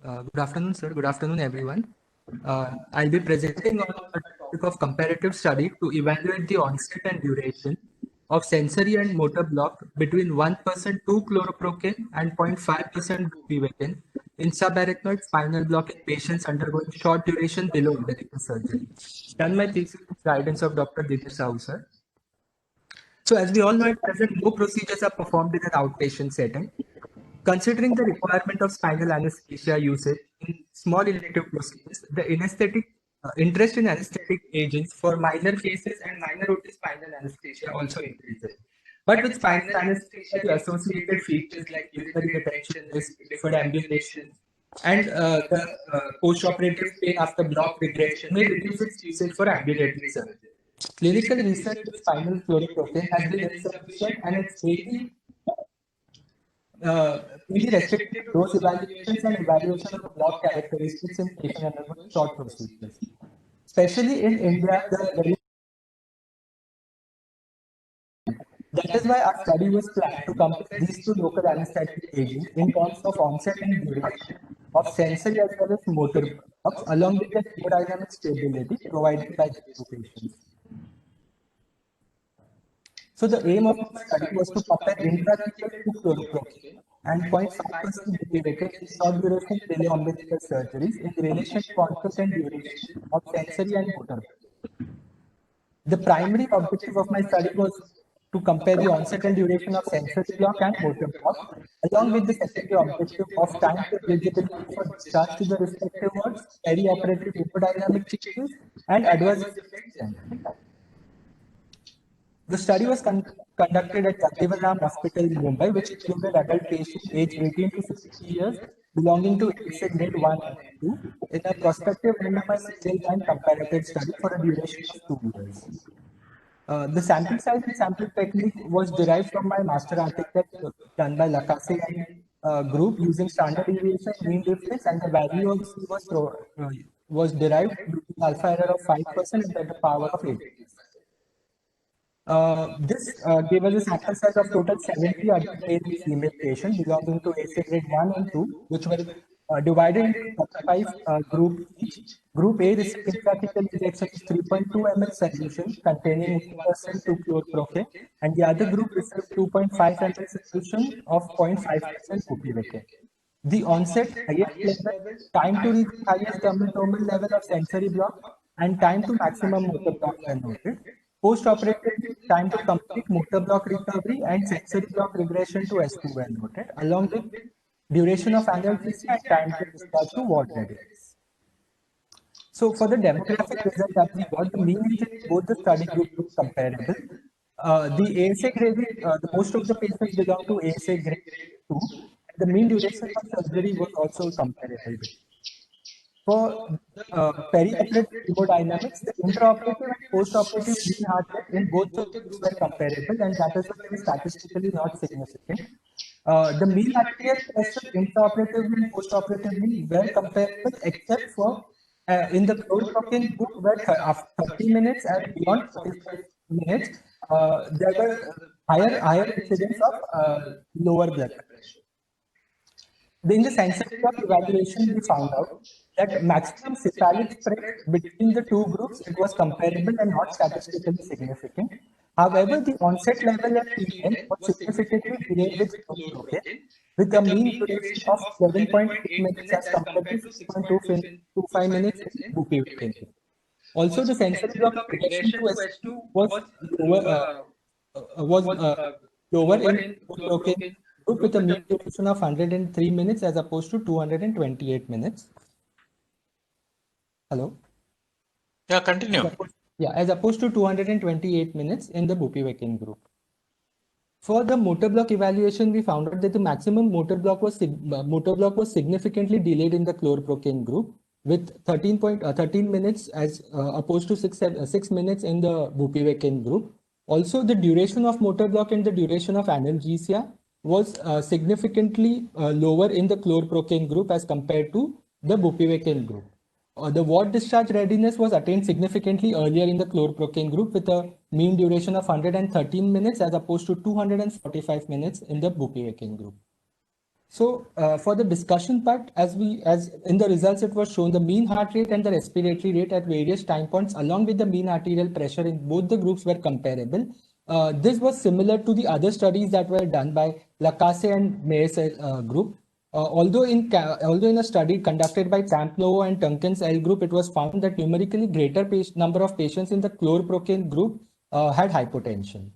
Good afternoon, sir. Good afternoon, everyone. I'll be presenting on a topic of comparative study to evaluate the onset and duration of sensory and motor block between 1% 2-chloroprocaine and 0.5% bupivacaine in subarachnoid spinal block in patients undergoing short duration below umbilical surgery. Done by thesis with guidance of Dr. Dinesh Sahu, sir. So as we all know at present, no procedures are performed in an outpatient setting. Considering the requirement of spinal anesthesia usage in small elective procedures, the interest in anesthetic agents for minor cases and minor OT spinal anesthesia also increases. But with spinal anesthesia, the associated features like urinary retention risk, deferred ambulation, and the post-operative pain after block regression may reduce its usage for ambulatory surgery. Clinical research with spinal fluoroprocaine has been insufficient and it's really restricted to dose evaluations and evaluation of the block characteristics in patient undergoing short procedures. Especially in India, that is why our study was planned to compare these two local anesthetic agents in terms of onset and duration of sensory as well as motor blocks, along with the hemodynamic stability provided by these two patients. So the aim of the study was to compare intrathecal to chloroprocaine and 0.5% bupivacaine in short duration teleumbilical surgeries in relation to onset and duration of sensory and motor. The primary objective of my study was to compare the onset and duration of sensory block and motor block, along with the secondary objective of time to eligibility for discharge to the respective wards, perioperative hemodynamic changes, and adverse effects. The study was conducted at Gandhivaram Hospital in Mumbai, which included adult patients aged 18 to 60 years belonging to ASA grade 1 and 2 in a prospective randomized single-blind comparative study for a duration of 2 years. The sample size and sample technique was derived from my master article done by Lacasse and group using standard deviation, mean difference, and the value of C was derived using alpha error of 5% and at the power of 8. This gave us a sample size of total 70 adult male and female patients belonging to ASA grade 1 and 2, which were divided into 5 groups each. Group A received intrathecal injection of 3.2 ml solution containing 1% 2-chloroprocaine, and the other group received 2.5 ml solution of 0.5% bupivacaine. The onset, highest level, time to reach highest terminal level of sensory block, and time to maximum motor block were noted. Post-operative time to complete motor block recovery and sensory block regression to S2 were noted, along with duration of analgesia and time to discharge to ward readiness. So for the demographic result that we got, the mean age in both the study groups was comparable. The ASA grade, most of the patients belong to ASA grade 2. The mean duration of surgery was also comparable. For perioperative hemodynamics, the intraoperative and postoperative mean heart rate in both the groups were comparable, and that is why they were statistically not significant. The mean arterial pressure intraoperatively and postoperatively were comparable, except for in the chloroprocaine group, where after 30 minutes and beyond 45 minutes, there were higher incidence of lower blood pressure. In the sensory block evaluation, we found out that maximum cephalic spread between the two groups, it was comparable and not statistically significant. However, the onset level at PM was significantly delayed with chloroprocaine, with a mean duration of 7.8 minutes as compared to 6.25 minutes in bupivacaine. Also, the sensory block regression to S2 was lower in chloroprocaine group with a mean duration of 103 minutes as opposed to 228 minutes. Hello? Yeah, continue. Yeah, as opposed to 228 minutes in the bupivacaine group. For the motor block evaluation, we found out that the maximum motor block was significantly delayed in the chloroprocaine group with 13 minutes as opposed to 6 minutes in the bupivacaine group. Also, the duration of motor block and the duration of analgesia was significantly lower in the chloroprocaine group as compared to the bupivacaine group. The ward discharge readiness was attained significantly earlier in the chloroprocaine group with a mean duration of 113 minutes as opposed to 245 minutes in the bupivacaine group. So for the discussion part, as in the results, it was shown the mean heart rate and the respiratory rate at various time points, along with the mean arterial pressure in both the groups were comparable. This was similar to the other studies that were done by Lacasse and Mayes group. Although in a study conducted by Camp-Novo and Tunkin's L group, it was found that numerically greater number of patients in the chlorprocaine group had hypotension.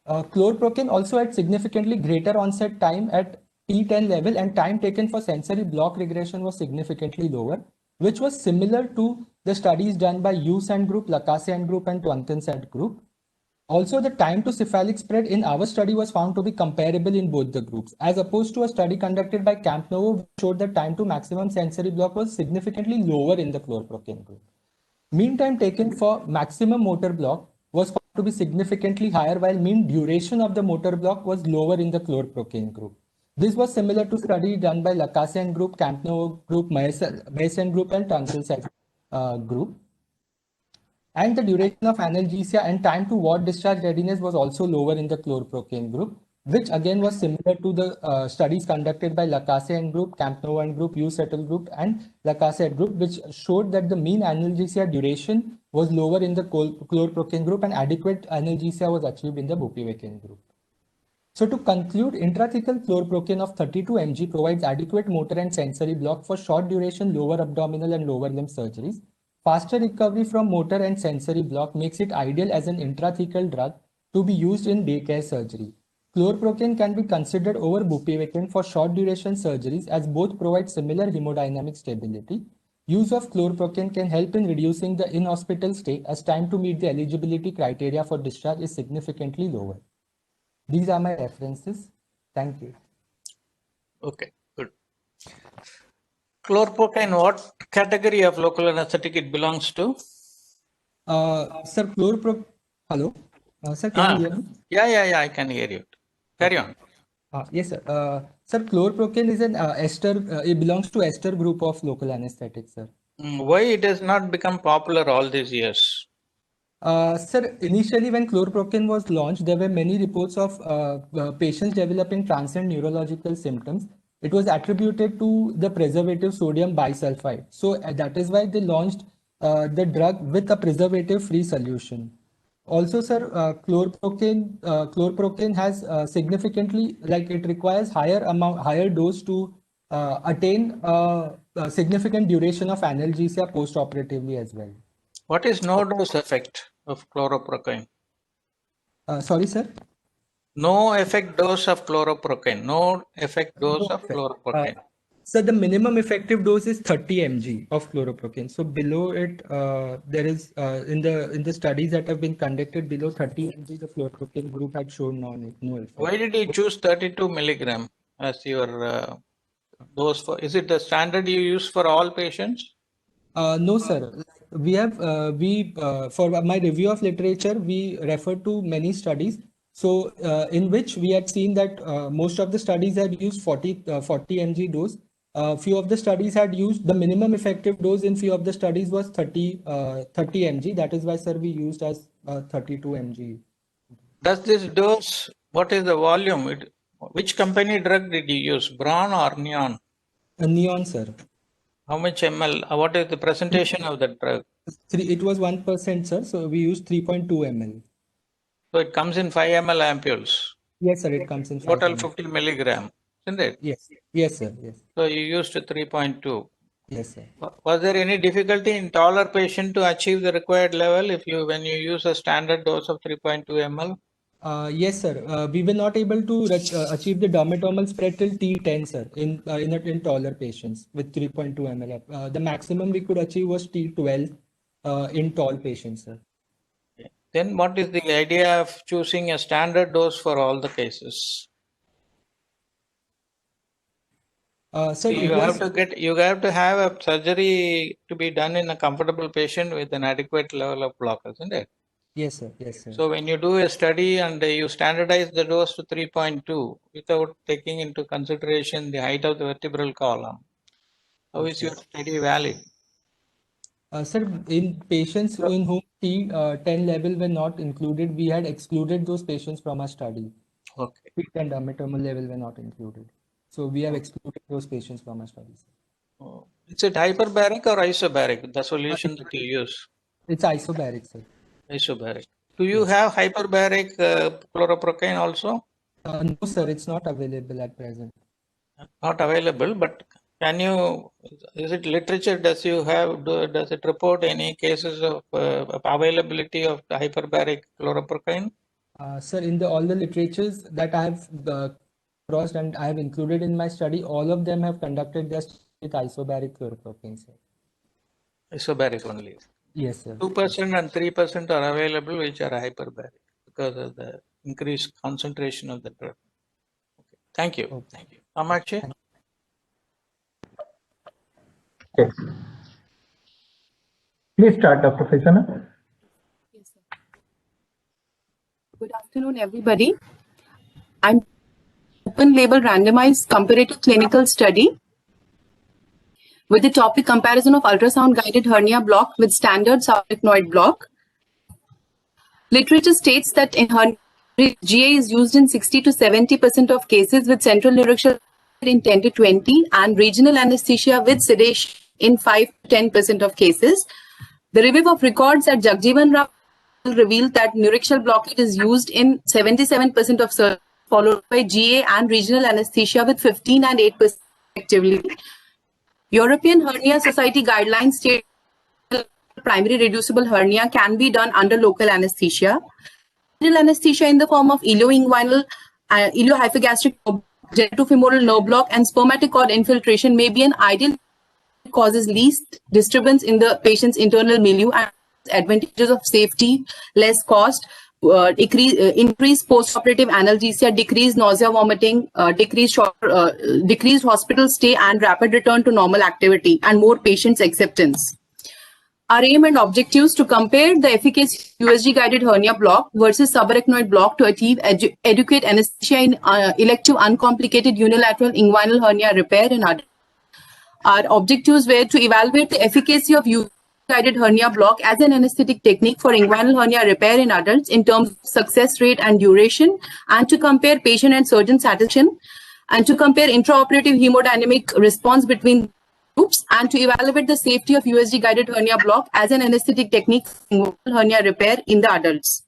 Chlorprocaine also had significantly greater onset time at T10 level, and time taken for sensory block regression was significantly lower, which was similar to the studies done by Hughes and group, Lacasse and group, and Twankins and group. Also, the time to cephalic spread in our study was found to be comparable in both the groups, as opposed to a study conducted by Camp-Novo, which showed that time to maximum sensory block was significantly lower in the chlorprocaine group. Mean time taken for maximum motor block was found to be significantly higher, while mean duration of the motor block was lower in the chlorprocaine group. This was similar to study done by Lacasse and group, Camp-Novo group, Mayes and group, and Tunkel group. And the duration of analgesia and time to ward discharge readiness was also lower in the chlorprocaine group, which again was similar to the studies conducted by Lacasse and group, Camp-Novo and group, Hughes-Settle group, and Lacasse group, which showed that the mean analgesia duration was lower in the chlorprocaine group and adequate analgesia was achieved in the bupivacaine group. So to conclude, intrathecal chlorprocaine of 32 mg provides adequate motor and sensory block for short duration lower abdominal and lower limb surgeries. Faster recovery from motor and sensory block makes it ideal as an intrathecal drug to be used in daycare surgery. Chlorprocaine can be considered over bupivacaine for short duration surgeries, as both provide similar hemodynamic stability. Use of chlorprocaine can help in reducing the in-hospital stay, as time to meet the eligibility criteria for discharge is significantly lower. These are my references. Thank you. Okay, good. Chlorprocaine, what category of local anesthetic it belongs to? Sir, hello? Sir, can you hear me? Yeah, I can hear you. Carry on. Yes, sir. Sir, chlorprocaine is an ester, it belongs to ester group of local anesthetics, sir. Why it has not become popular all these years? Sir, initially when chlorprocaine was launched, there were many reports of patients developing transient neurological symptoms. It was attributed to the preservative sodium bisulfite. So that is why they launched the drug with a preservative-free solution. Also, sir, chlorprocaine has significantly, like it requires higher dose to attain a significant duration of analgesia post-operatively as well. What is no dose effect of chlorprocaine? Sorry, sir. No effect dose of chlorprocaine. No effect dose of chlorprocaine. So the minimum effective dose is 30 mg of chlorprocaine. So below it, there is in the studies that have been conducted, below 30 mg, the chlorprocaine group had shown no effect. Why did you choose 32 milligram as your dose for? Is it the standard you use for all patients? No, sir. We have for my review of literature, we referred to many studies. So in which we had seen that most of the studies had used 40 mg dose. Few of the studies had used the minimum effective dose in few of the studies was 30 mg. That is why, sir, we used as 32 mg. Does this dose, what is the volume? Which company drug did you use, Braun or Neon? Neon, sir. How much ml? What is the presentation of that drug? It was 1%, sir. So we used 3.2 ml. So it comes in 5 ml ampules. Yes, sir. It comes in total 50 milligram, isn't it? Yes, sir. Yes. So you used 3.2. Yes, sir. Was there any difficulty in taller patient to achieve the required level when you use a standard dose of 3.2 ml? Yes, sir. We were not able to achieve the dermatomal spread till T10, sir, in taller patients with 3.2 ml. The maximum we could achieve was T12 in tall patients, sir. Then what is the idea of choosing a standard dose for all the cases? So you have to have a surgery to be done in a comfortable patient with an adequate level of block, isn't it? Yes, sir. Yes, sir. So when you do a study and you standardize the dose to 3.2 without taking into consideration the height of the vertebral column, how is your study valid? Sir, in patients in whom T10 level were not included, we had excluded those patients from our study. Okay. T10 dermatomal level were not included. So we have excluded those patients from our studies. Is it hyperbaric or isobaric, the solution that you use? It's isobaric, sir. Isobaric. Do you have hyperbaric chloroprocaine also? No, sir, it's not available at present. Not available, but can you, is it literature, does it report any cases of availability of the hyperbaric chloroprocaine? Sir, in all the literatures that I have crossed and I have included in my study, all of them have conducted their study with isobaric chloroprocaine, sir. Isobaric only. Yes, sir. 2% and 3% are available, which are hyperbaric because of the increased concentration of the drug. Okay. Thank you. Okay. Thank you. Kamakshi? Okay. Please start, Dr. Faizana. Yes, sir. Good afternoon, everybody. I'm open label randomized comparative clinical study with the topic comparison of ultrasound guided hernia block with standard subarachnoid block. Literature states that in hernia, GA is used in 60 to 70% of cases with central neurexual in 10 to 20 and regional anesthesia with sedation in 5 to 10% of cases. The review of records at Jagjeevan Ram revealed that neurexual blockade is used in 77% of surgeries, followed by GA and regional anesthesia with 15 and 8% respectively. European Hernia Society guidelines state primary reducible hernia can be done under local anesthesia. Regional anesthesia in the form of ilioinguinal, iliohypogastric, genitofemoral nerve block and spermatic cord infiltration may be an ideal, causes least disturbance in the patient's internal milieu and advantages of safety, less cost, increased post-operative analgesia, decreased nausea, vomiting, decreased hospital stay and rapid return to normal activity and more patients' acceptance. Our aim and objectives to compare the efficacy of USG guided hernia block versus subarachnoid block to achieve adequate anesthesia in elective uncomplicated unilateral inguinal hernia repair in adults. Our objectives were to evaluate the efficacy of USG guided hernia block as an anesthetic technique for inguinal hernia repair in adults in terms of success rate and duration, and to compare patient and surgeon satisfaction, and to compare intraoperative hemodynamic response between groups, and to evaluate the safety of USG guided hernia block as an anesthetic technique for inguinal hernia repair in the adults.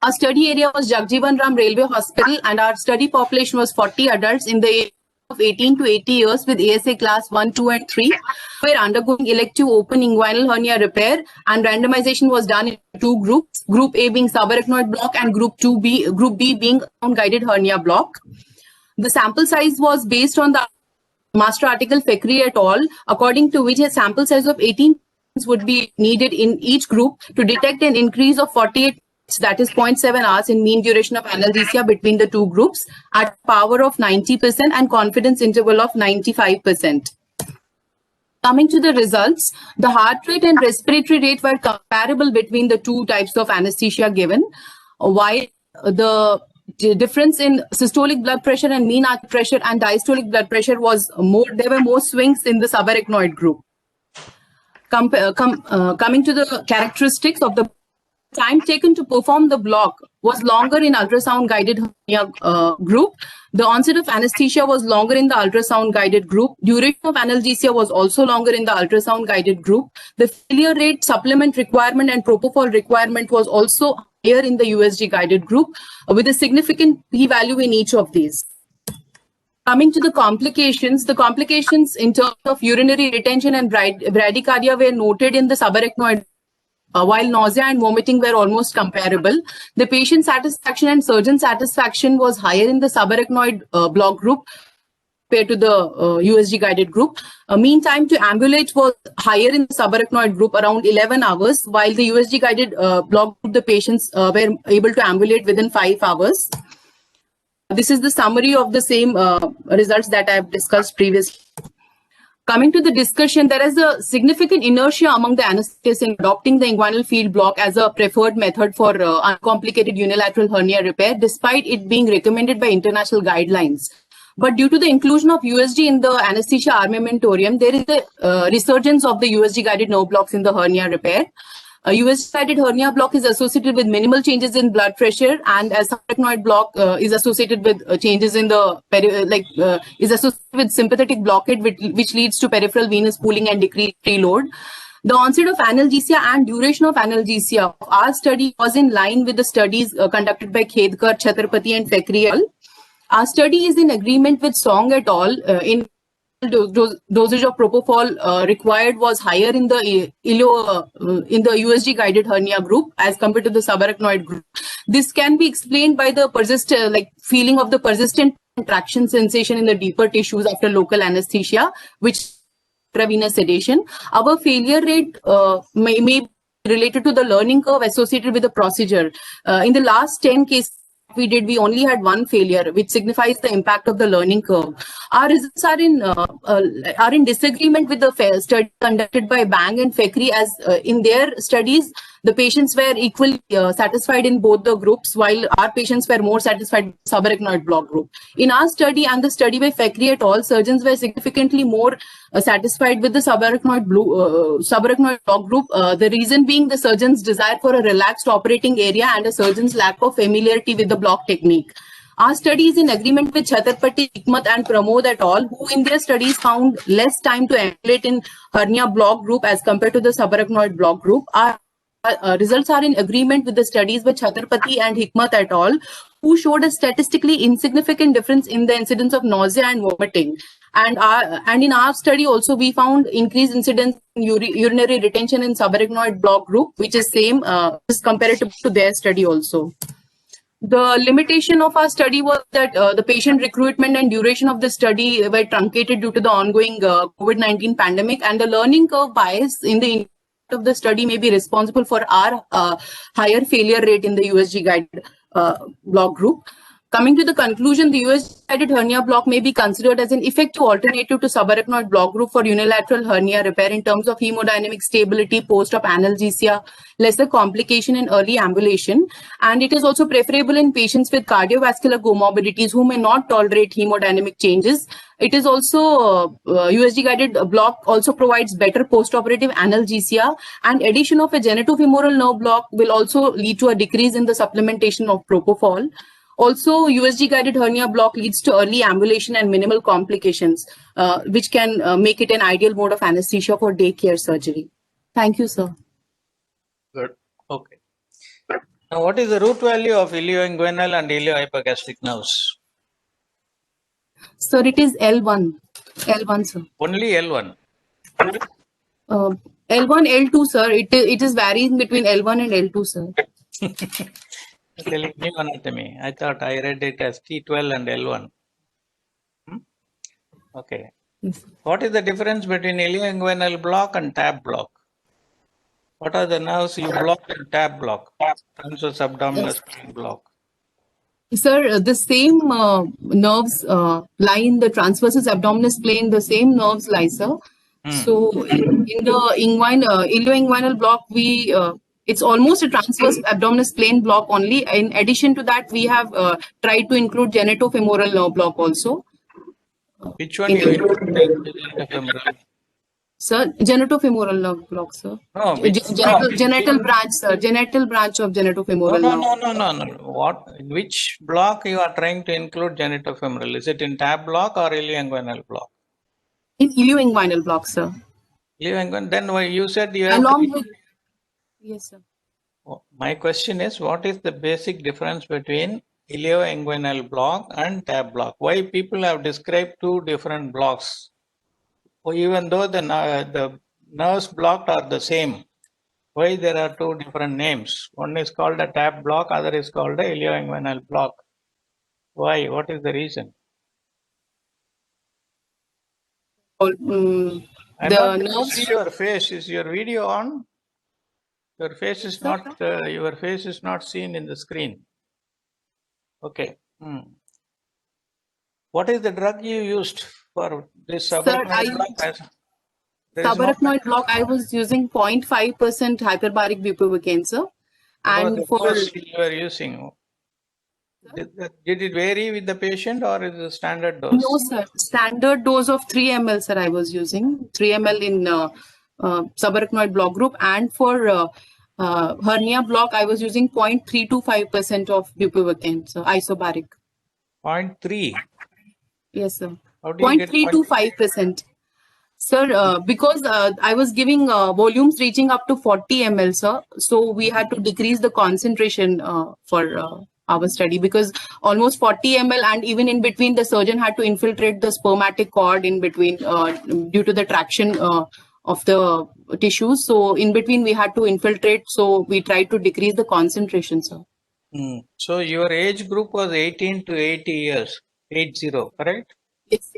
Our study area was Jagjeevan Ram Railway Hospital, and our study population was 40 adults in the age of 18 to 80 years with ASA class 1, 2 and 3 were undergoing elective open inguinal hernia repair, and randomization was done in two groups, group A being subarachnoid block and group B being guided hernia block. The sample size was based on the master article Fekri et al., according to which a sample size of 18 would be needed in each group to detect an increase of 48, that is 0.7 hours in mean duration of analgesia between the two groups at power of 90% and confidence interval of 95%. Coming to the results, the heart rate and respiratory rate were comparable between the two types of anesthesia given, while the difference in systolic blood pressure and mean arterial pressure and diastolic blood pressure was more, there were more swings in the subarachnoid group. Coming to the characteristics of the time taken to perform the block was longer in ultrasound guided hernia group. The onset of anesthesia was longer in the ultrasound guided group. Duration of analgesia was also longer in the ultrasound guided group. The failure rate, supplement requirement and propofol requirement was also higher in the USG guided group with a significant p-value in each of these. Coming to the complications in terms of urinary retention and bradycardia were noted in the subarachnoid, while nausea and vomiting were almost comparable. The patient satisfaction and surgeon satisfaction was higher in the subarachnoid block group compared to the USG guided group. Mean time to ambulate was higher in the subarachnoid group, around 11 hours, while the USG guided block group, the patients were able to ambulate within 5 hours. This is the summary of the same results that I have discussed previously. Coming to the discussion, there is a significant inertia among the anesthetists in adopting the inguinal field block as a preferred method for uncomplicated unilateral hernia repair, despite it being recommended by international guidelines. But due to the inclusion of USG in the anesthesia armamentarium, there is a resurgence of the USG guided nerve blocks in the hernia repair. US-guided hernia block is associated with minimal changes in blood pressure, and as subarachnoid block is associated with changes in the is associated with sympathetic blockade, which leads to peripheral venous pooling and decreased preload. The onset of analgesia and duration of analgesia of our study was in line with the studies conducted by Khedkar, Chhatrapati, and Fakhri et al. Our study is in agreement with Song et al. In dosage of propofol required was higher in the USG guided hernia group as compared to the subarachnoid group. This can be explained by the feeling of the persistent contraction sensation in the deeper tissues after local anesthesia, which intravenous sedation. Our failure rate may be related to the learning curve associated with the procedure. In the last 10 cases we only had one failure, which signifies the impact of the learning curve. Our results are in disagreement with the study conducted by Bang and Fakhri, as in their studies, the patients were equally satisfied in both the groups, while our patients were more satisfied with the subarachnoid block group. In our study and the study by Fakhri et al., surgeons were significantly more satisfied with the subarachnoid block group. The reason being the surgeon's desire for a relaxed operating area and a surgeon's lack of familiarity with the block technique. Our study is in agreement with Chhatrapati, Hikmat, and Pramod et al., who in their studies found less time to ambulate in hernia block group as compared to the subarachnoid block group. Our results are in agreement with the studies by Chhatrapati and Hikmat et al., who showed a statistically insignificant difference in the incidence of nausea and vomiting. And in our study also, we found increased incidence in urinary retention in subarachnoid block group, which is same is comparative to their study also. The limitation of our study was that the patient recruitment and duration of the study were truncated due to the ongoing COVID-19 pandemic, and the learning curve bias in the of the study may be responsible for our higher failure rate in the USG guided block group. Coming to the conclusion, the USG guided hernia block may be considered as an effective alternative to subarachnoid block group for unilateral hernia repair in terms of hemodynamic stability, post-op analgesia, lesser complication, and early ambulation. And it is also preferable in patients with cardiovascular comorbidities who may not tolerate hemodynamic changes. It is also USG guided block also provides better post-operative analgesia, and addition of a genitofemoral nerve block will also lead to a decrease in the supplementation of propofol. Also, USG guided hernia block leads to early ambulation and minimal complications, which can make it an ideal mode of anesthesia for daycare surgery. Thank you, sir. Good. Okay. Now, what is the root value of ilioinguinal and iliohypogastric nerves? Sir, it is L1. L1, sir. Only L1. L1, L2, sir. It is varying between L1 and L2, sir. Telling new anatomy. I thought I read it as T12 and L1. Okay. Yes. What is the difference between ilioinguinal block and TAB block? What are the nerves you block in TAB block? Transverse abdominal spine block. Sir, the same nerves lie in the transversus abdominis plane. The same nerves lie, sir. So in the ilioinguinal block, it's almost a transverse abdominis plane block only. In addition to that, we have tried to include genitofemoral nerve block also. Which one you include? Genitofemoral? Sir, genitofemoral nerve block, sir. No, genital branch, sir. Genital branch of genitofemoral nerve. No. Which block you are trying to include genitofemoral? Is it in TAB block or ilioinguinal block? In ilioinguinal block, sir. Ilioinguinal. Then why you said you have Along with. Yes, sir. My question is, what is the basic difference between ilioinguinal block and TAB block? Why people have described two different blocks? Even though the nerves blocked are the same, why there are two different names? One is called a TAB block, other is called a ilioinguinal block. Why? What is the reason? The nerves. See your face. Is your video on? Your face is not. Your face is not seen in the screen. Okay. What is the drug you used for this subarachnoid block? Subarachnoid block, I was using 0.5% hyperbaric bupivacaine, sir. And for you are using, did it vary with the patient or is it a standard dose? No, sir. Standard dose of 3 ml, sir. I was using 3 ml in subarachnoid block group, and for hernia block, I was using 0.325% of bupivacaine, so isobaric. 0.3. Yes, sir. How do you get 0.325%. Sir, because I was giving volumes reaching up to 40 ml, sir. So we had to decrease the concentration for our study, because almost 40 ml, and even in between, the surgeon had to infiltrate the spermatic cord in between due to the traction of the tissues. So in between, we had to infiltrate. So we tried to decrease the concentration, sir. So your age group was 18 to 80 years, 80, correct?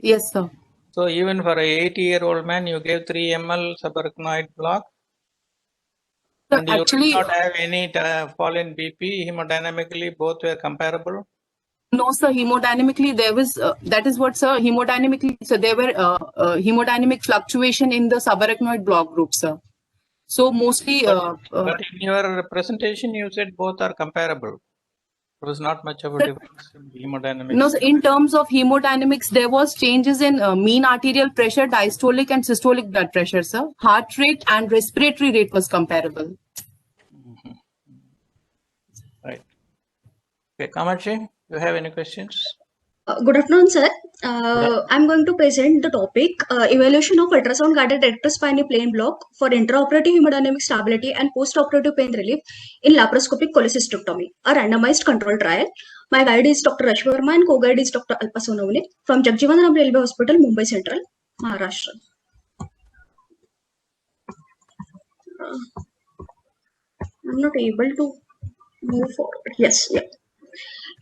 Yes, sir. So even for a 80-year-old man, you gave 3 ml subarachnoid block, So and you actually, did not have any fall in BP. Hemodynamically, both were comparable. no, sir. Hemodynamically, there was that is what, sir. Hemodynamically, so there were hemodynamic fluctuation in the subarachnoid block group, sir. So mostly, But in your presentation, you said both are comparable. There was not much of a difference in hemodynamics. no, sir, in terms of hemodynamics, there was changes in mean arterial pressure, diastolic and systolic blood pressure, sir. Heart rate and respiratory rate was comparable. Right. Okay, Kamachi, you have any questions? Good afternoon, sir. I'm going to present the topic evaluation of ultrasound guided retrospinal plane block for intraoperative hemodynamic stability and postoperative pain relief in laparoscopic cholecystectomy, a randomized control trial. My guide is Dr. Rashmi Verma and co-guide is Dr. Alpa Sonavane from Jagjivan Ram Railway Hospital, Mumbai Central, Maharashtra. I'm not able to move forward. Yes, yeah.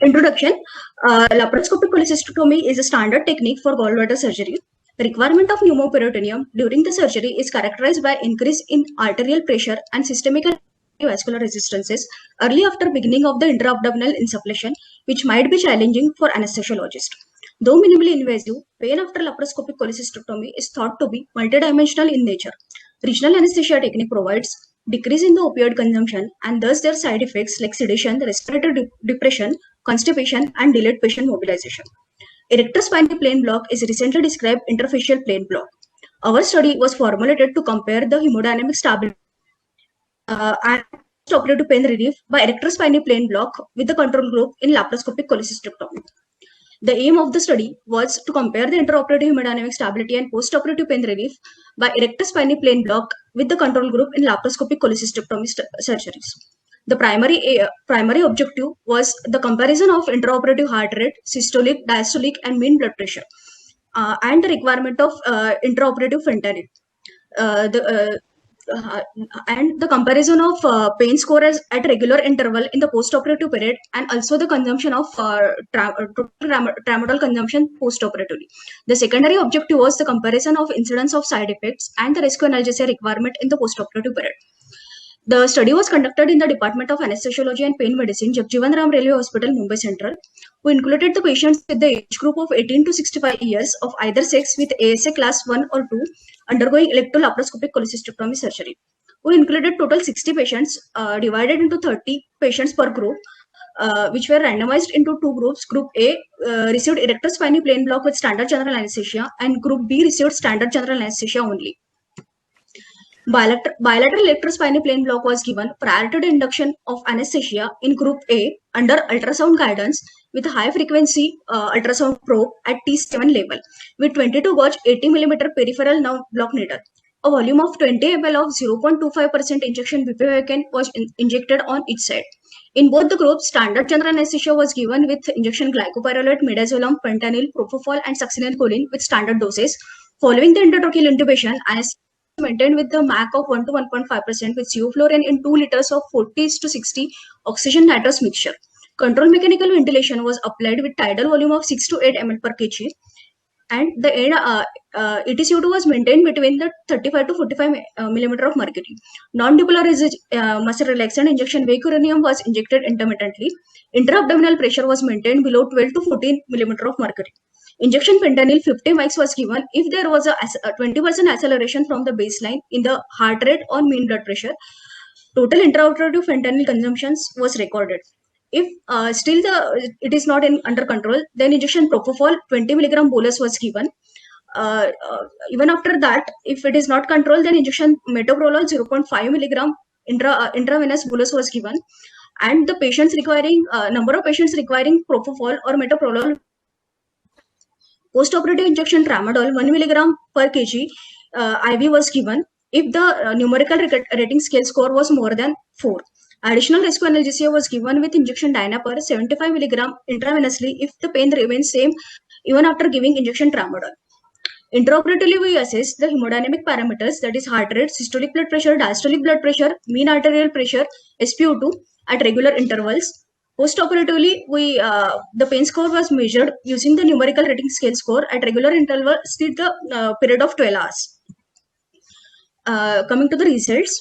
Introduction. Laparoscopic cholecystectomy is a standard technique for gallbladder surgery. The requirement of pneumoperitoneum during the surgery is characterized by increase in arterial pressure and systemic and vascular resistances early after beginning of the intra-abdominal insufflation, which might be challenging for anesthesiologist. Though minimally invasive, pain after laparoscopic cholecystectomy is thought to be multidimensional in nature. Regional anesthesia technique provides decrease in the opioid consumption and thus their side effects like sedation, respiratory depression, constipation, and delayed patient mobilization. Erector spinal plane block is a recently described interfacial plane block. Our study was formulated to compare the hemodynamic stability and postoperative pain relief by erector spinal plane block with the control group in laparoscopic cholecystectomy. The aim of the study was to compare the intraoperative hemodynamic stability and postoperative pain relief by erector spinal plane block with the control group in laparoscopic cholecystectomy surgeries. The primary objective was the comparison of intraoperative heart rate, systolic, diastolic, and mean blood pressure, and the requirement of intraoperative fentanyl. And the comparison of pain scores at regular interval in the postoperative period, and also the consumption of tramadol consumption postoperatively. The secondary objective was the comparison of incidence of side effects and the rescue analgesia requirement in the postoperative period. The study was conducted in the Department of Anesthesiology and Pain Medicine, Jagjivan Ram Railway Hospital, Mumbai Central, who included the patients with the age group of 18 to 65 years of either sex with ASA class 1 or 2 undergoing electrolaparoscopic cholecystectomy surgery. We included total 60 patients divided into 30 patients per group, which were randomized into two groups. Group A received erector spinal plane block with standard general anesthesia, and Group B received standard general anesthesia only. Bilateral electrospinal plane block was given prior to the induction of anesthesia in Group A under ultrasound guidance with high frequency ultrasound probe at T7 level with 22 gauge 80 mm peripheral nerve block needle. A volume of 20 ml of 0.25% injection bupivacaine was injected on each side. In both the groups, standard general anesthesia was given with injection glycopyrrolate, midazolam, fentanyl, propofol, and succinylcholine with standard doses. Following the intratracheal intubation, anesthesia maintained with the MAC of 1 to 1.5% with sevoflurane in 2 liters of 40:60 oxygen nitrous mixture. Control mechanical ventilation was applied with tidal volume of 6 to 8 ml per kg, and the ETCO2 was maintained between the 35 to 45 millimeter of mercury. Non-depolarized muscle relaxant injection vecuronium was injected intermittently. Intra-abdominal pressure was maintained below 12 to 14 millimeter of mercury. Injection fentanyl 50 mics was given if there was a 20% acceleration from the baseline in the heart rate or mean blood pressure. Total intraoperative fentanyl consumptions was recorded. If still it is not under control, then injection propofol 20 milligram bolus was given. Even after that, if it is not controlled, then injection metoprolol 0.5 milligram intravenous bolus was given, and the patients requiring number of patients requiring propofol or metoprolol post-operative injection tramadol 1 milligram per kg IV was given if the numerical rating scale score was more than 4. Additional rescue analgesia was given with injection Dynapar 75 milligram intravenously if the pain remains same even after giving injection tramadol. Intraoperatively, we assess the hemodynamic parameters, that is heart rate, systolic blood pressure, diastolic blood pressure, mean arterial pressure, SpO2 at regular intervals. Post-operatively, the pain score was measured using the numerical rating scale score at regular intervals till the period of 12 hours. Coming to the results,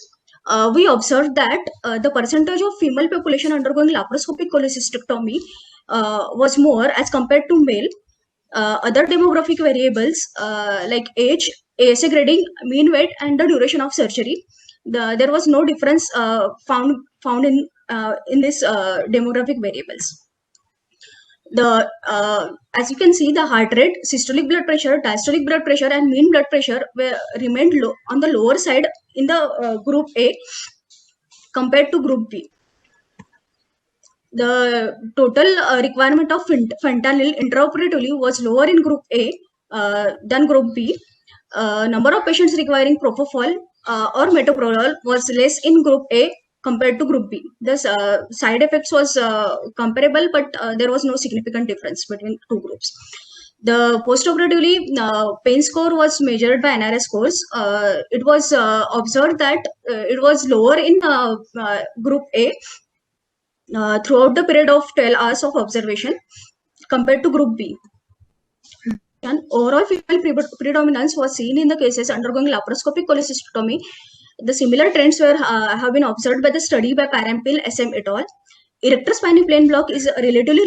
we observed that the percentage of female population undergoing laparoscopic cholecystectomy was more as compared to male. Other demographic variables like age, ASA grading, mean weight, and the duration of surgery, there was no difference found in this demographic variables. As you can see, the heart rate, systolic blood pressure, diastolic blood pressure, and mean blood pressure remained low on the lower side in the group A compared to group B. The total requirement of fentanyl intraoperatively was lower in group A than group B. Number of patients requiring propofol or metoprolol was less in group A compared to group B. The side effects was comparable, but there was no significant difference between two groups. The postoperatively pain score was measured by NRS scores. It was observed that it was lower in group A throughout the period of 12 hours of observation compared to group B. And overall female predominance was seen in the cases undergoing laparoscopic cholecystectomy. The similar trends have been observed by the study by Parampil, SM et al. Erector spinae plane block is relatively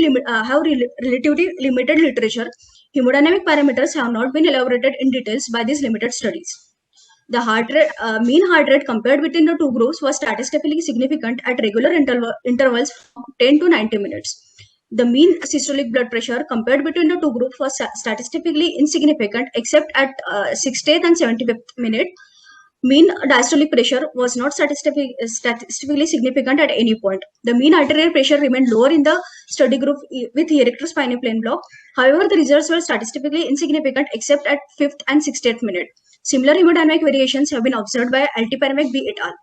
limited literature. Hemodynamic parameters have not been elaborated in details by these limited studies. The heart rate, mean heart rate compared between the two groups was statistically significant at regular intervals from 10 to 90 minutes. The mean systolic blood pressure compared between the two groups was statistically insignificant except at 60th and 75th minute. Mean diastolic pressure was not statistically significant at any point. The mean arterial pressure remained lower in the study group with erector spinae plane block. However, the results were statistically insignificant except at 5th and 60th minute. Similar hemodynamic variations have been observed by Altiparmek B et al.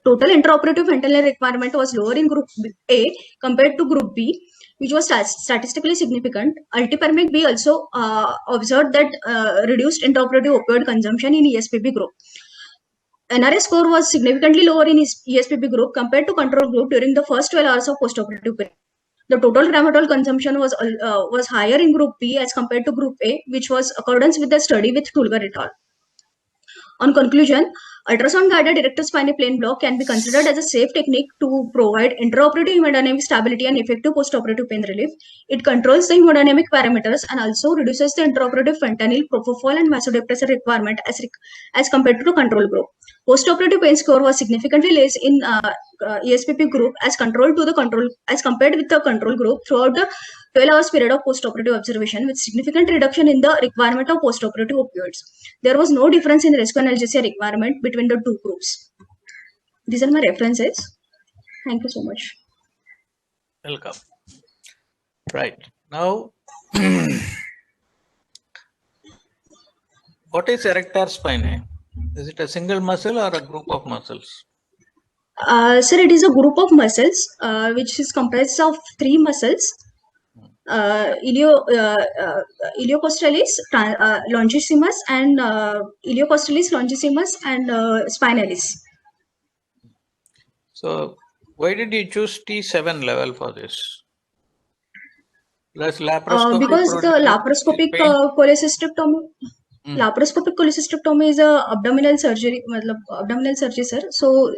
Total intraoperative fentanyl requirement was lower in group A compared to group B, which was statistically significant. Altiparmek B also observed that reduced intraoperative opioid consumption in ESPP group. NRS score was significantly lower in ESPP group compared to control group during the first 12 hours of postoperative period. The total tramadol consumption was higher in group B as compared to group A, which was accordance with the study with Tulgar et al. On conclusion, ultrasound-guided erector spinae plane block can be considered as a safe technique to provide intraoperative hemodynamic stability and effective postoperative pain relief. It controls the hemodynamic parameters and also reduces the intraoperative fentanyl, propofol, and vasodepressor requirement as compared to the control group. Postoperative pain score was significantly less in ESPP group as compared with the control group throughout the 12 hours period of postoperative observation, with significant reduction in the requirement of postoperative opioids. There was no difference in rescue analgesia requirement between the two groups. These are my references. Thank you so much. Welcome. Right. Now, what is erector spinae? Is it a single muscle or a group of muscles? Sir, it is a group of muscles which is comprised of 3 muscles. Iliocostralis longissimus and iliocostralis longissimus and spinalis. So, why did you choose T7 level for this? Plus laparoscopy. Because the laparoscopic cholecystectomy. Laparoscopic cholecystectomy is a abdominal surgery, sir. So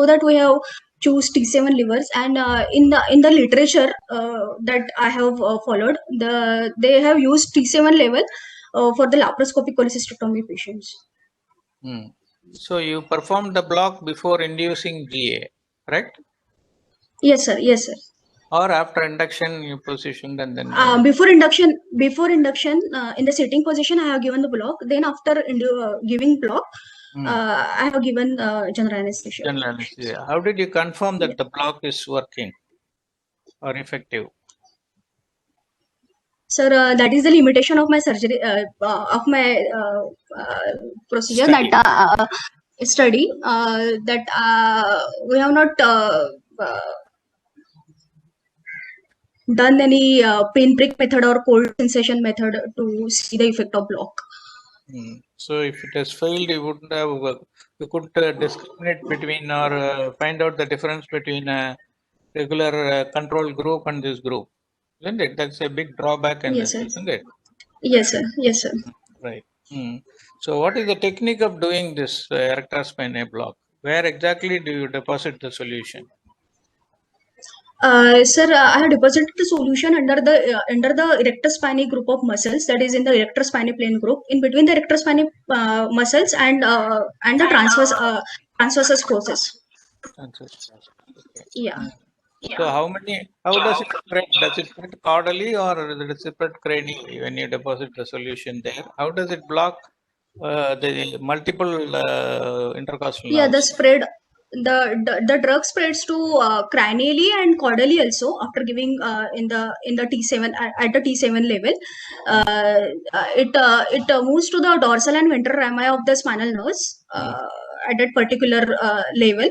that we have choose T7 levers, and in the literature that I have followed, they have used T7 level for the laparoscopic cholecystectomy patients. So you performed the block before inducing GA, correct? Yes, sir. Yes, sir. Or after induction you positioned and then before induction in the sitting position I have given the block. Then after giving block, I have given general anesthesia. General anesthesia. How did you confirm that the block is working or effective? Sir, that is the limitation of my surgery, of my procedure Study. that study that we have not done any pinprick method or cold sensation method to see the effect of block. So if it has failed, you wouldn't have, you couldn't discriminate between or find out the difference between a regular control group and this group, isn't it? That's a big drawback in Yes, this, sir. isn't it? Yes, sir. Yes, sir. Right. So what is the technique of doing this erector spinae block? Where exactly do you deposit the solution? Sir, I have deposited the solution under the erector spinae group of muscles, that is in the erector spinae plane group, in between the erector spinae muscles and the transversus process. Okay. Yeah. So how does it spread? Does it spread caudally or does it spread cranially when you deposit the solution there? How does it block the multiple intercostal Yeah, the nerves? spread, the drug spreads to cranially and caudally also after giving in the T7 at the T7 level. It moves to the dorsal and ventral rami of the spinal nerves at that particular level,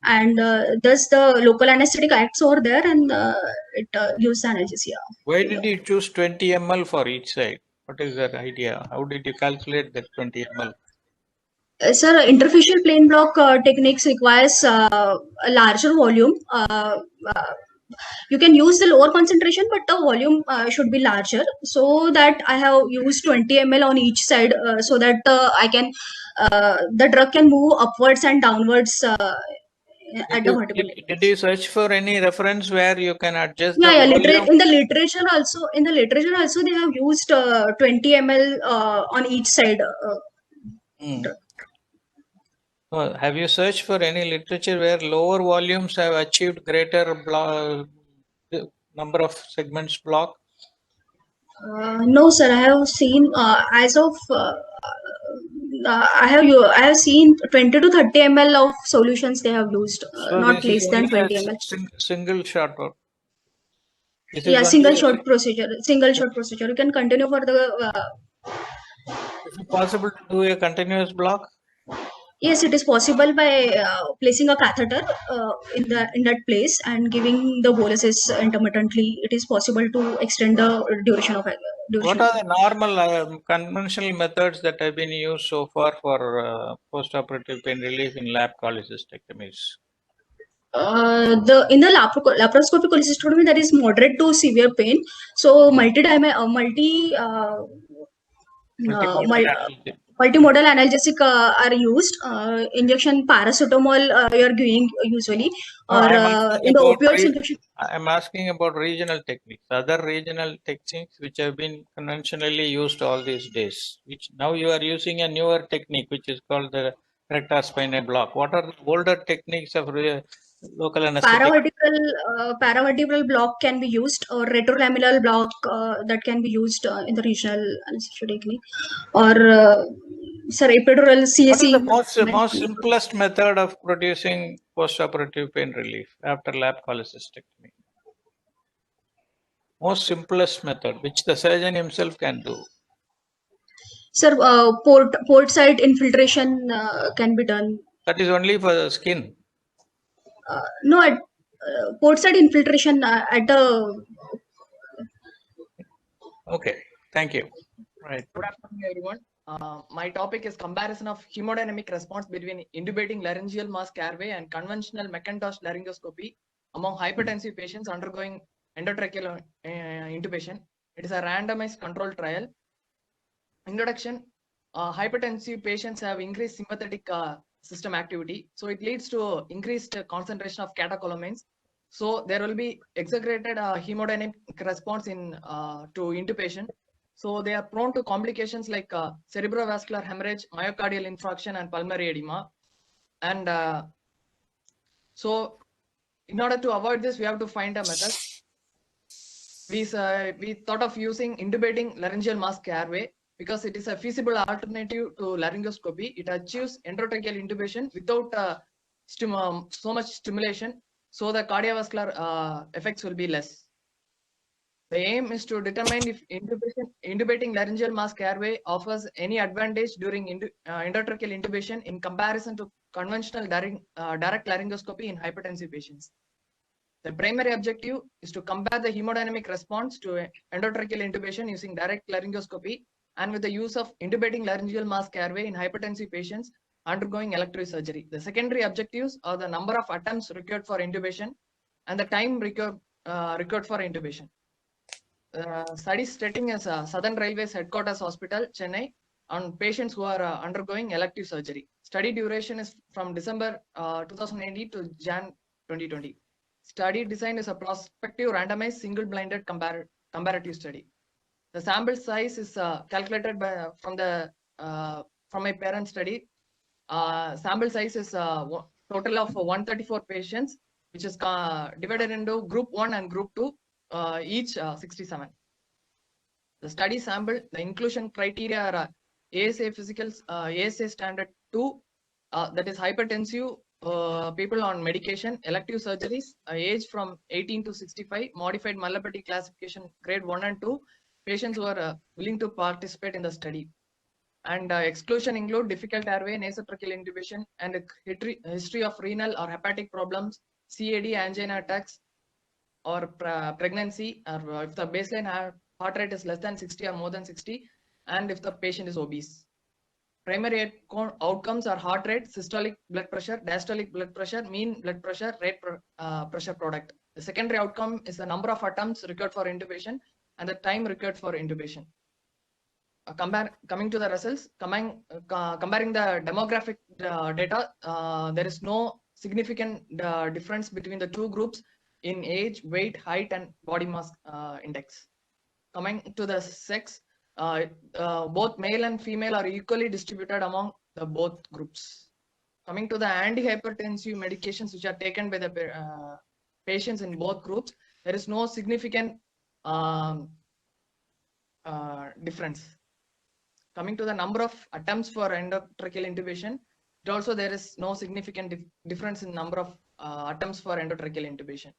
and thus the local anesthetic acts over there, and it gives the analgesia. Why did you choose 20 ml for each side? What is that idea? How did you calculate that 20 ml? Sir, interfacial plane block techniques requires a larger volume. You can use the lower concentration, but the volume should be larger. So that I have used 20 ml on each side, so that the drug can move upwards and downwards at the vertical level. Did you search for any reference where you can adjust Yeah, the volume? in the literature also they have used 20 ml on each side. Have you searched for any literature where lower volumes have achieved greater number of segments block? No, sir. I have seen as of I have seen 20 to 30 ml of solutions they have used, So not this is less than only 20 a ml. single shot. This is Yeah, only single a- shot procedure. Single shot procedure. You can continue for the. Is it possible to do a continuous block? Yes, it is possible by placing a catheter in that place and giving the boluses intermittently. It is possible to extend the duration of What are the normal conventional methods that have been used so far for post-operative pain relief in lap cholecystectomies? In the laparoscopic cholecystectomy, there is moderate to severe pain. So multimodal analgesic are used. Injection paracetamol you are giving usually, No, or in the opioids I'm injection. I'm asking about regional techniques, other regional techniques which have been conventionally used all these days, which now you are using a newer technique which is called the erector spinae block. What are the older techniques of local anesthetic? Paravertebral block can be used, or retrolaminar block that can be used in the regional anesthesia technique, or sir, epidural What is the CSE. most simplest method of producing post-operative pain relief after lap cholecystectomy? Most simplest method, which the surgeon himself can do. Sir, port side infiltration can be done. That is only for the skin. No, at port side infiltration at the. Okay, thank you. Right. Good afternoon, everyone. My topic is comparison of hemodynamic response between intubating laryngeal mask airway and conventional McIntosh laryngoscopy among hypertensive patients undergoing endotracheal intubation. It is a randomized control trial. Introduction: hypertensive patients have increased sympathetic system activity, so it leads to increased concentration of catecholamines. So there will be exaggerated hemodynamic response in to intubation. So they are prone to complications like cerebrovascular hemorrhage, myocardial infarction, and pulmonary edema. And so in order to avoid this, we have to find a method. We thought of using intubating laryngeal mask airway. because it is a feasible alternative to laryngoscopy. It achieves endotracheal intubation without so much stimulation, so the cardiovascular effects will be less. The aim is to determine if intubating laryngeal mask airway offers any advantage during endotracheal intubation in comparison to conventional direct laryngoscopy in hypertensive patients. The primary objective is to compare the hemodynamic response to endotracheal intubation using direct laryngoscopy and with the use of intubating laryngeal mask airway in hypertensive patients undergoing elective surgery. The secondary objectives are the number of attempts required for intubation and the time required for intubation. Study setting is Southern Railways Headquarters Hospital, Chennai, on patients who are undergoing elective surgery. Study duration is from December 2019 to Jan 2020. Study design is a prospective randomized single-blinded comparative study. The sample size is calculated from my parent study. Sample size is total of 134 patients, which is divided into group 1 and group 2, each 67. The study sample, the inclusion criteria are ASA physicals, ASA standard 2, that is hypertensive, people on medication, elective surgeries, age from 18 to 65, modified myelopathy classification grade 1 and 2, patients who are willing to participate in the study. And exclusion include difficult airway, nasotracheal intubation, and a history of renal or hepatic problems, CAD, angina attacks, or pregnancy, or if the baseline heart rate is less than 60 or more than 60, and if the patient is obese. Primary outcomes are heart rate, systolic blood pressure, diastolic blood pressure, mean blood pressure, rate pressure product. The secondary outcome is the number of attempts required for intubation and the time required for intubation. Coming to the results, comparing the demographic data, there is no significant difference between the two groups in age, weight, height, and body mass index. Coming to the sex, both male and female are equally distributed among the both groups. Coming to the antihypertensive medications which are taken by the patients in both groups, there is no significant difference. Coming to the number of attempts for endotracheal intubation, also there is no significant difference in number of attempts for endotracheal intubation.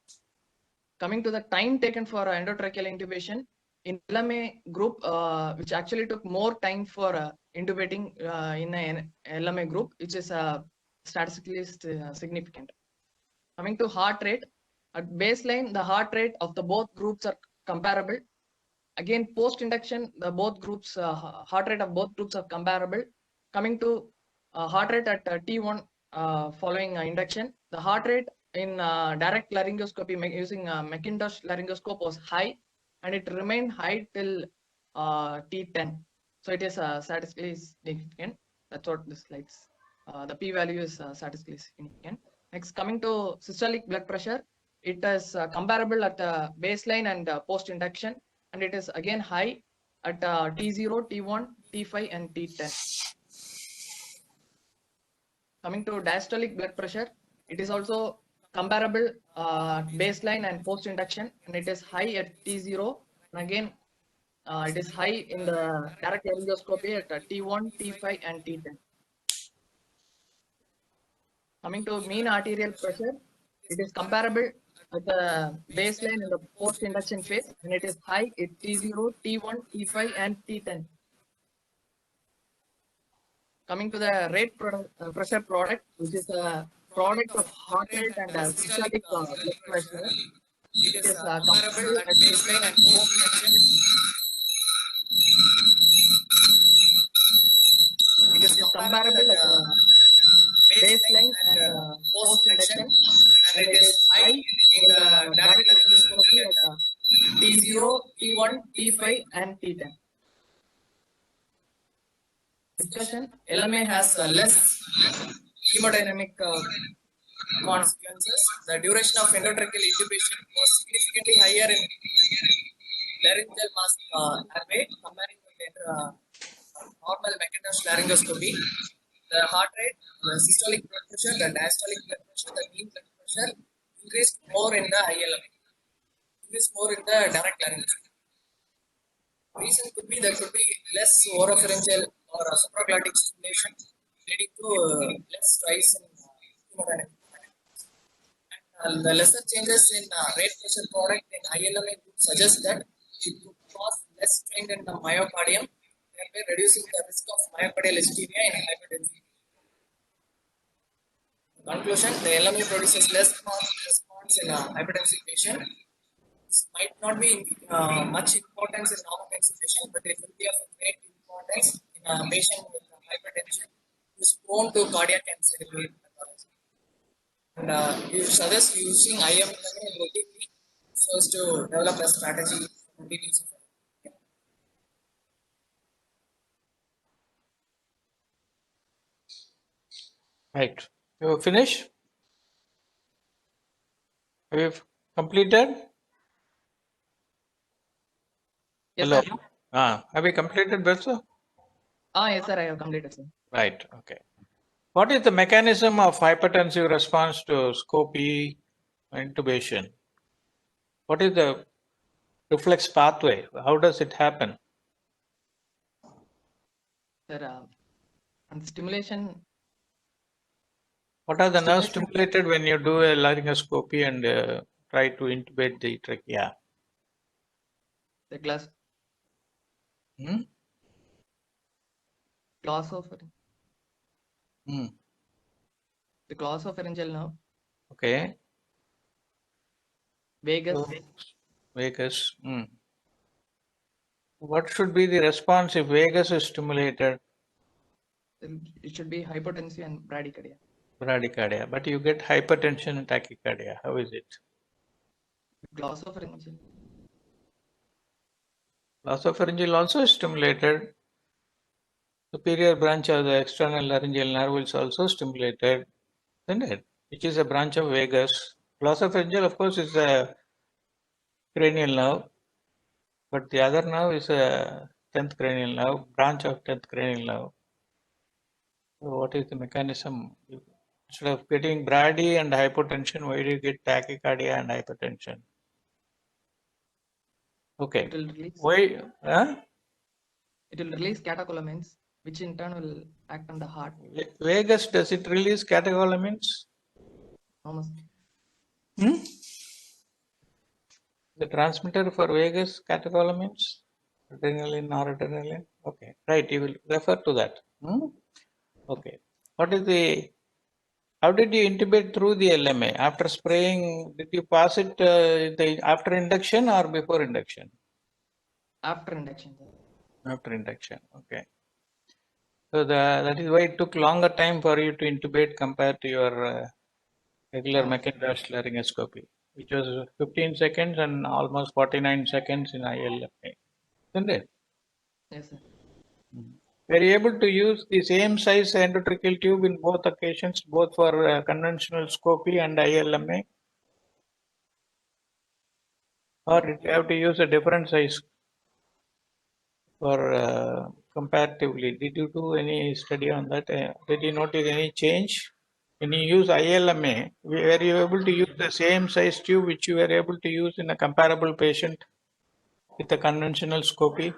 Coming to the time taken for endotracheal intubation, in LMA group, which actually took more time for intubating in an LMA group, which is statistically significant. Coming to heart rate, at baseline, the heart rate of the both groups are comparable. Again, post-induction, the both groups, heart rate of both groups are comparable. Coming to heart rate at T1 following induction, the heart rate in direct laryngoscopy using Macintosh laryngoscope was high, and it remained high till T10. So it is statistically significant. That's what this slides. The p-value is statistically significant. Next, coming to systolic blood pressure, it is comparable at baseline and post-induction, and it is again high at T0, T1, T5, and T10. Coming to diastolic blood pressure, it is also comparable baseline and post-induction, and it is high at T0, and again it is high in the direct laryngoscopy at T1, T5, and T10. Coming to mean arterial pressure, it is comparable at the baseline in the post-induction phase, and it is high at T0, T1, T5, and T10. Coming to the rate pressure product, which is a product of heart rate and systolic blood pressure, it is comparable at baseline and post-induction. It is comparable at baseline and post-induction, and it is high in the direct laryngoscopy at T0, T1, T5, and T10. Discussion: LMA has less hemodynamic consequences. The duration of endotracheal intubation was significantly higher in laryngeal mask airway comparing with normal Macintosh laryngoscopy. The heart rate, the systolic blood pressure, the diastolic blood pressure, the mean blood pressure increased more in the ILMA, increased more in the direct laryngoscopy. Reason could be there could be less oropharyngeal or supraglottic stimulation, leading to less rise in hemodynamic. And the lesser changes in rate pressure product in ILMA could suggest that it could cause less strain in the myocardium, thereby reducing the risk of myocardial ischemia in hypertension. Conclusion: the LMA produces less response in a hypertensive patient. This might not be much importance in non-hypertensive patient, but it will be of great importance in a patient with hypertension who is prone to cardiac and cerebral pathology. And you suggest using IMLMA routinely so as to develop a strategy for routine use of it. Right. You finish? Have you completed? Yes, Hello. sir. Have you completed, Betsu? Yes, sir. I have completed, sir. Right. Okay. What is the mechanism of hypertensive response to SCOPE intubation? What is the reflex pathway? How does it happen? Sir, and stimulation. What are the nerves Stimulation. stimulated when you do a laryngoscopy and try to intubate the trachea? The glossopharyngeal. The glossopharyngeal nerve. Okay. Vagus. Vagus. What should be the response if vagus is stimulated? It should be hypotensive and bradycardia. Bradycardia. But you get hypertension and tachycardia. How is it? Glossopharyngeal. Glossopharyngeal also is stimulated. Superior branch of the external laryngeal nerve is also stimulated, isn't it? Which is a branch of vagus. Glossopharyngeal, of course, is a cranial nerve, but the other nerve is a 10th cranial nerve, branch of 10th cranial nerve. So what is the mechanism? Instead of getting brady and hypotension, why do you get tachycardia and hypertension? Okay. It will release. Why? It will release catecholamines, which in turn will act on the heart. Vagus, does it release catecholamines? Almost. The transmitter for vagus catecholamines? Adrenaline, noradrenaline? Okay, right, you will refer to that. Okay. What is the, how did you intubate through the LMA? After spraying, did you pass it after induction or before induction? After induction. After induction, okay. So that is why it took longer time for you to intubate compared to your regular McIntosh laryngoscopy, which was 15 seconds and almost 49 seconds in ILMA, isn't it? Yes, sir. Were you able to use the same size endotracheal tube in both occasions, both for conventional scopy and ILMA? Or did you have to use a different size for comparatively? Did you do any study on that? Did you notice any change? When you use ILMA, were you able to use the same size tube which you were able to use in a comparable patient with a conventional scopy?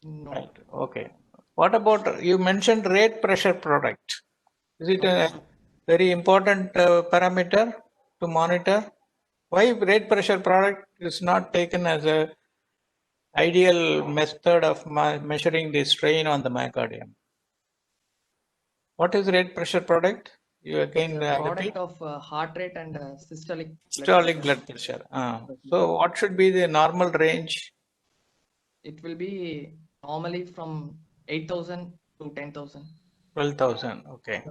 No. Right. Okay. What about, you mentioned rate pressure product? Is it a very important parameter to monitor? Why rate pressure product is not taken as a ideal method of measuring the strain on the myocardium? What is rate pressure product? You again Product of heart rate and systolic blood pressure. So what should be the normal range? It will be normally from 8,000 to 10,000. 12,000. Okay.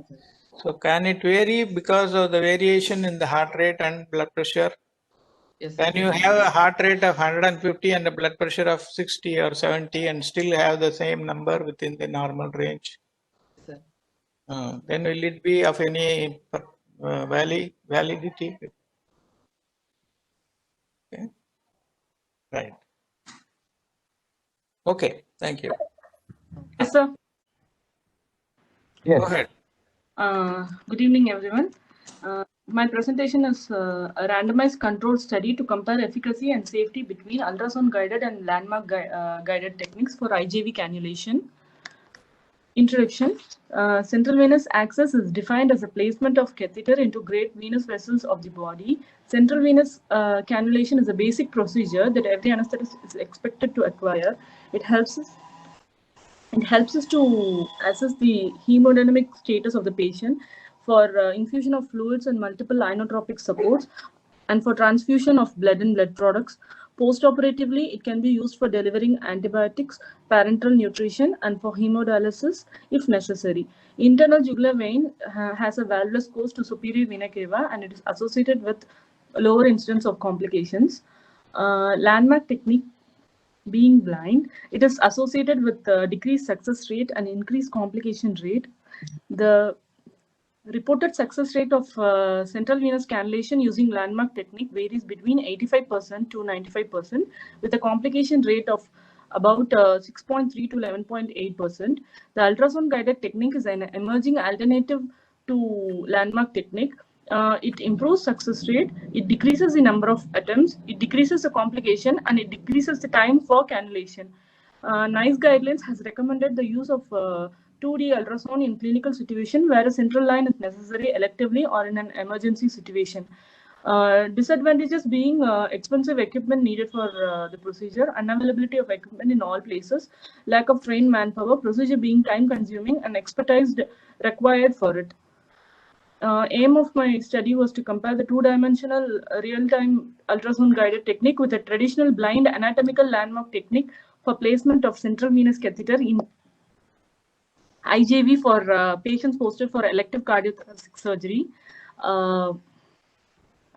So can it vary because of the variation in the heart rate and blood pressure? Yes. Can you have a heart rate of 150 and a blood pressure of 60 or 70 and still have the same number within the normal range? Sir. Then will it be of any validity? Okay. Right. Okay. Thank you. Yes, sir. Yes. Go ahead. Good evening, everyone. My presentation is a randomized controlled study to compare efficacy and safety between ultrasound guided and landmark guided techniques for IJV cannulation. Introduction. Central venous access is defined as a placement of catheter into great venous vessels of the body. Central venous cannulation is a basic procedure that every anesthetist is expected to acquire. It helps us to assess the hemodynamic status of the patient for infusion of fluids and multiple inotropic supports, and for transfusion of blood and blood products. Post-operatively, it can be used for delivering antibiotics, parenteral nutrition, and for hemodialysis if necessary. Internal jugular vein has a valvulus course to superior vena cava, and it is associated with lower incidence of complications. Landmark technique being blind, it is associated with decreased success rate and increased complication rate. The reported success rate of central venous cannulation using landmark technique varies between 85% to 95%, with a complication rate of about 6.3 to 11.8%. The ultrasound guided technique is an emerging alternative to landmark technique. It improves success rate, it decreases the number of attempts, it decreases the complication, and it decreases the time for cannulation. NICE guidelines has recommended the use of 2D ultrasound in clinical situation where a central line is necessary electively or in an emergency situation. Disadvantages being expensive equipment needed for the procedure, unavailability of equipment in all places, lack of trained manpower, procedure being time consuming, and expertise required for it. Aim of my study was to compare the two-dimensional real-time ultrasound guided technique with a traditional blind anatomical landmark technique for placement of central venous catheter in IJV for patients posted for elective cardiothoracic surgery.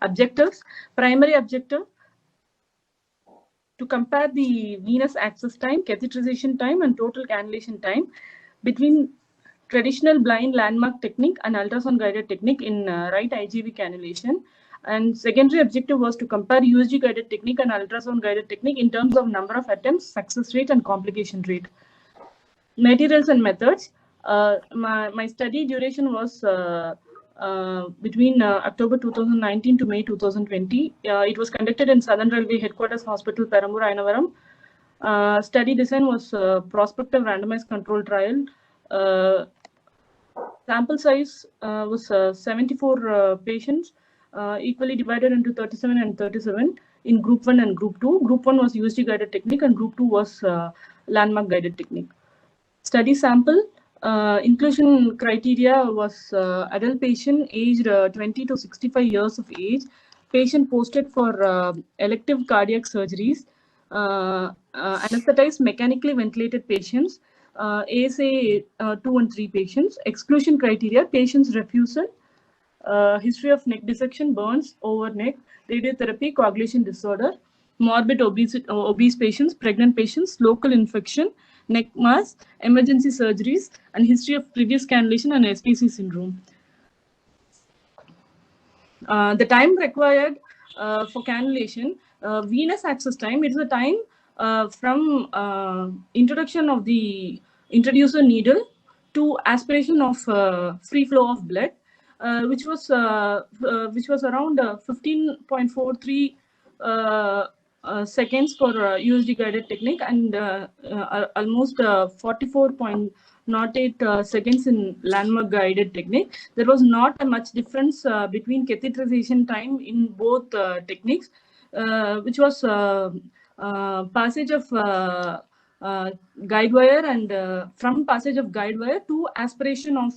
Objectives. Primary objective: to compare the venous access time, catheterization time, and total cannulation time between traditional blind landmark technique and ultrasound guided technique in right IJV cannulation. And secondary objective was to compare USG guided technique and ultrasound guided technique in terms of number of attempts, success rate, and complication rate. Materials and methods. My study duration was between October 2019 to May 2020. It was conducted in Southern Railway Headquarters Hospital, Perambur, Ayanavaram. Study design was prospective randomized control trial. Sample size was 74 patients, equally divided into 37 and 37 in group 1 and group 2. Group 1 was USG guided technique and group 2 was landmark guided technique. Study sample inclusion criteria was adult patient aged 20 to 65 years of age, patient posted for elective cardiac surgeries, anesthetized mechanically ventilated patients, ASA 2 and 3 patients. Exclusion criteria: patient's refusal, history of neck dissection, burns over neck, radiotherapy, coagulation disorder, morbid obese patients, pregnant patients, local infection, neck mass, emergency surgeries, and history of previous cannulation and SPC syndrome. The time required for cannulation, venous access time, it is a time from introduction of the introducer needle to aspiration of free flow of blood, which was around 15.43 seconds for USG guided technique and almost 44.08 seconds in landmark guided technique. There was not a much difference between catheterization time in both techniques, which was passage of guide wire and from passage of guide wire to aspiration of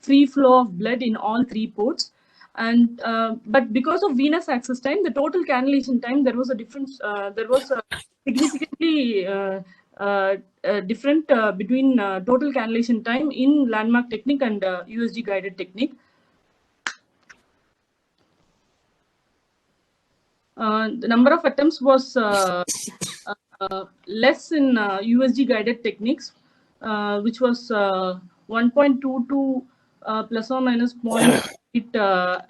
free flow of blood in all 3 ports. And but because of venous access time, the total cannulation time, there was a difference. There was a significantly different between total cannulation time in landmark technique and USG guided technique. The number of attempts was less in USG guided techniques, which was 1.22 plus or minus 0.8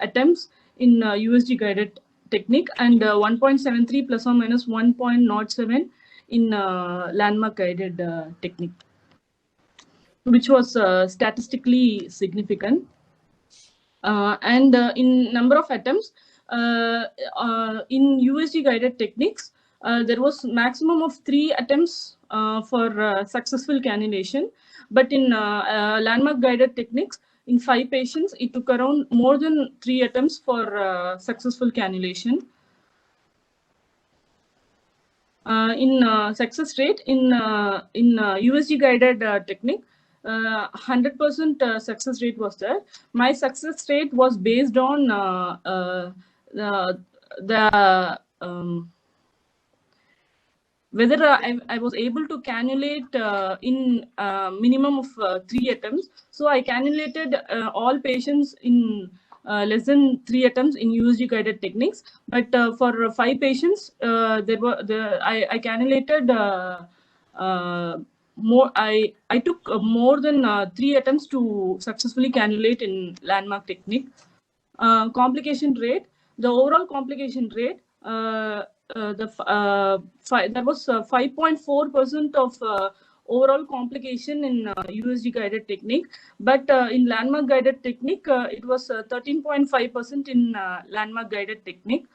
attempts in USG guided technique and 1.73 plus or minus 1.07 in landmark guided technique, which was statistically significant. And in number of attempts, in USG guided techniques, there was maximum of 3 attempts for successful cannulation. But in landmark guided techniques, in 5 patients, it took around more than 3 attempts for successful cannulation. In success rate in USG guided technique, 100% success rate was there. My success rate was based on whether I was able to cannulate in minimum of 3 attempts. So I cannulated all patients in less than 3 attempts in USG guided techniques. But for 5 patients, I cannulated more. I took more than 3 attempts to successfully cannulate in landmark technique. Complication rate, the overall complication rate, there was 5.4% of overall complication in USG guided technique, but in landmark guided technique, it was 13.5% in landmark guided technique.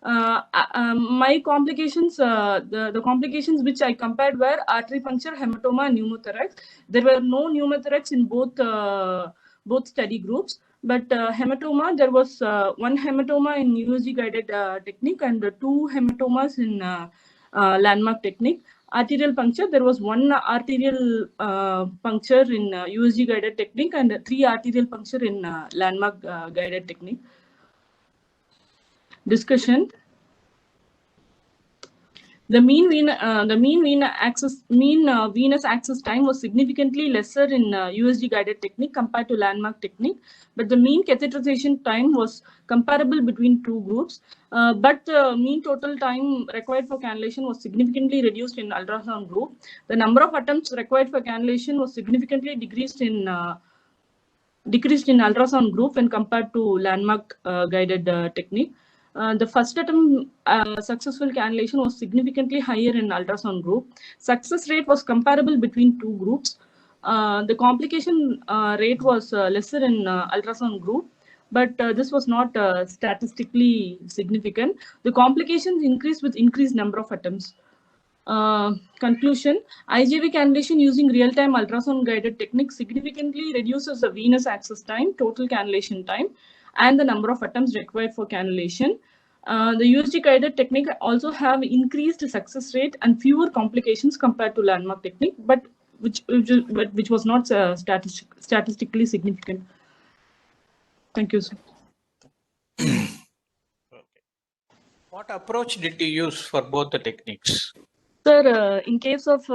My complications, the complications which I compared were artery puncture, hematoma, and pneumothorax. There were no pneumothorax in both study groups. But hematoma, there was 1 hematoma in USG guided technique and 2 hematomas in landmark technique. Arterial puncture, there was 1 arterial puncture in USG guided technique and 3 arterial puncture in landmark guided technique. Discussion. The mean venous access time was significantly lesser in USG guided technique compared to landmark technique, but the mean catheterization time was comparable between 2 groups. But the mean total time required for cannulation was significantly reduced in ultrasound group. The number of attempts required for cannulation was significantly decreased in ultrasound group when compared to landmark guided technique. The first attempt successful cannulation was significantly higher in ultrasound group. Success rate was comparable between 2 groups. The complication rate was lesser in ultrasound group, but this was not statistically significant. The complications increased with increased number of attempts. Conclusion, IJV cannulation using real-time ultrasound guided technique significantly reduces the venous access time, total cannulation time, and the number of attempts required for cannulation. The USG guided technique also have increased success rate and fewer complications compared to landmark technique, but which was not statistically significant. Thank you, sir. What approach did you use for both the techniques? Sir, in case of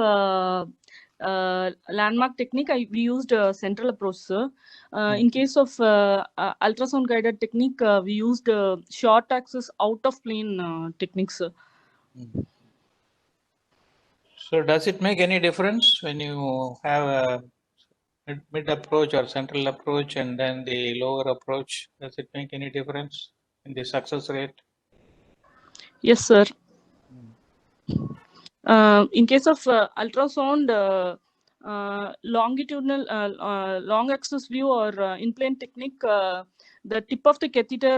landmark technique, we used central approach, sir. In case of ultrasound guided technique, we used short axis out of plane techniques, sir. So does it make any difference when you have a mid approach or central approach and then the lower approach? Does it make any difference in the success rate? Yes, sir. In case of ultrasound, longitudinal long axis view or in-plane technique, the tip of the catheter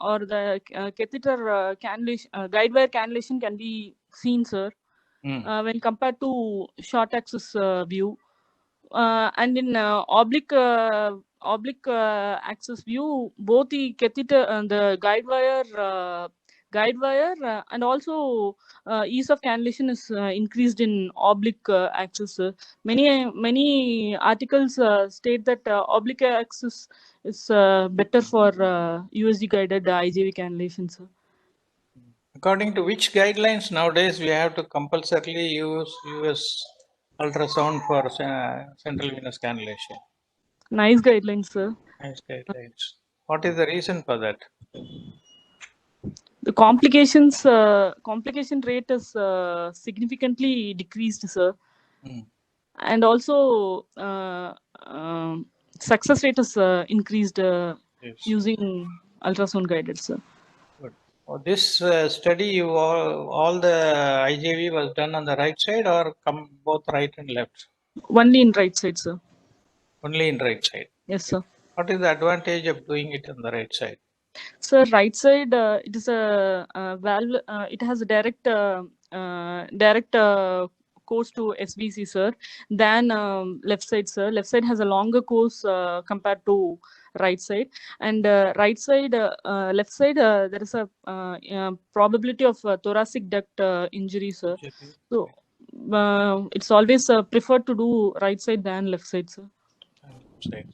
or the catheter cannulation, guide wire cannulation can be seen, sir, when compared to short axis view. And in oblique axis view, both the catheter and the guide wire and also ease of cannulation is increased in oblique axis. Many articles state that oblique axis is better for USG guided IJV cannulation, sir. According to which guidelines nowadays we have to compulsorily use US ultrasound for central venous cannulation? Nice guidelines, sir. Nice guidelines. What is the reason for that? The complication rate is significantly decreased, sir. And also success rate is increased using ultrasound guided, sir. Good. For this study, all the IJV was done on the right side or both right and left? Only in right side, sir. Only in right side. Yes, sir. What is the advantage of doing it on the right side? So right side, it is a valve. It has a direct course to SVC, sir. Than left side, sir. Left side has a longer course compared to right side. And right side, left side, there is a probability of thoracic duct injury, sir. So it's always preferred to do right side than left side, sir. Side.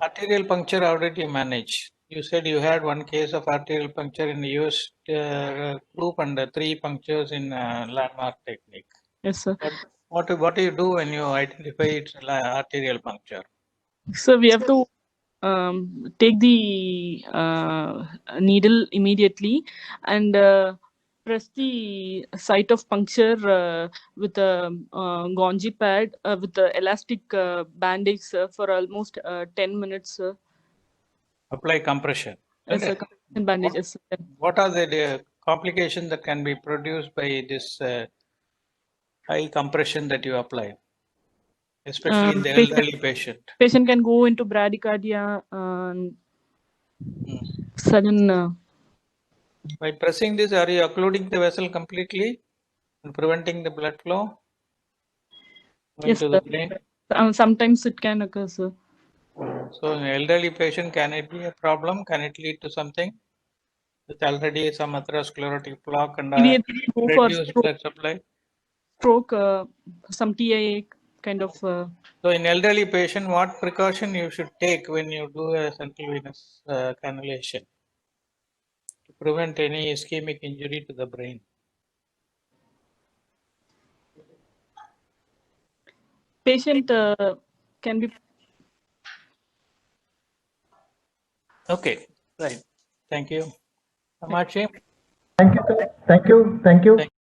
Arterial puncture, how did you manage? You said you had one case of arterial puncture in the US group and 3 punctures in landmark technique. Yes, sir. What do you do when you identify it's arterial puncture? So we have to take the needle immediately and press the site of puncture with a Gonji pad with the elastic bandage, sir, for almost 10 minutes, sir. Apply compression. Yes, sir. Compression bandage, yes, sir. What are the complications that can be produced by this high compression that you apply, especially in the elderly patient? Patient can go into bradycardia and sudden. By pressing this, are you occluding the vessel completely and preventing the blood flow Yes, into the sir. brain? Sometimes it can occur, sir. So in an elderly patient, can it be a problem? Can it lead to something? With already some atherosclerotic plaque and Immediately go for reduced blood supply? stroke, some TIA kind of. So in elderly patient, what precaution you should take when you do a central venous cannulation to prevent any ischemic injury to the brain? Patient can be. Okay, right. Thank you. Kamachi? Thank you, sir. Thank you.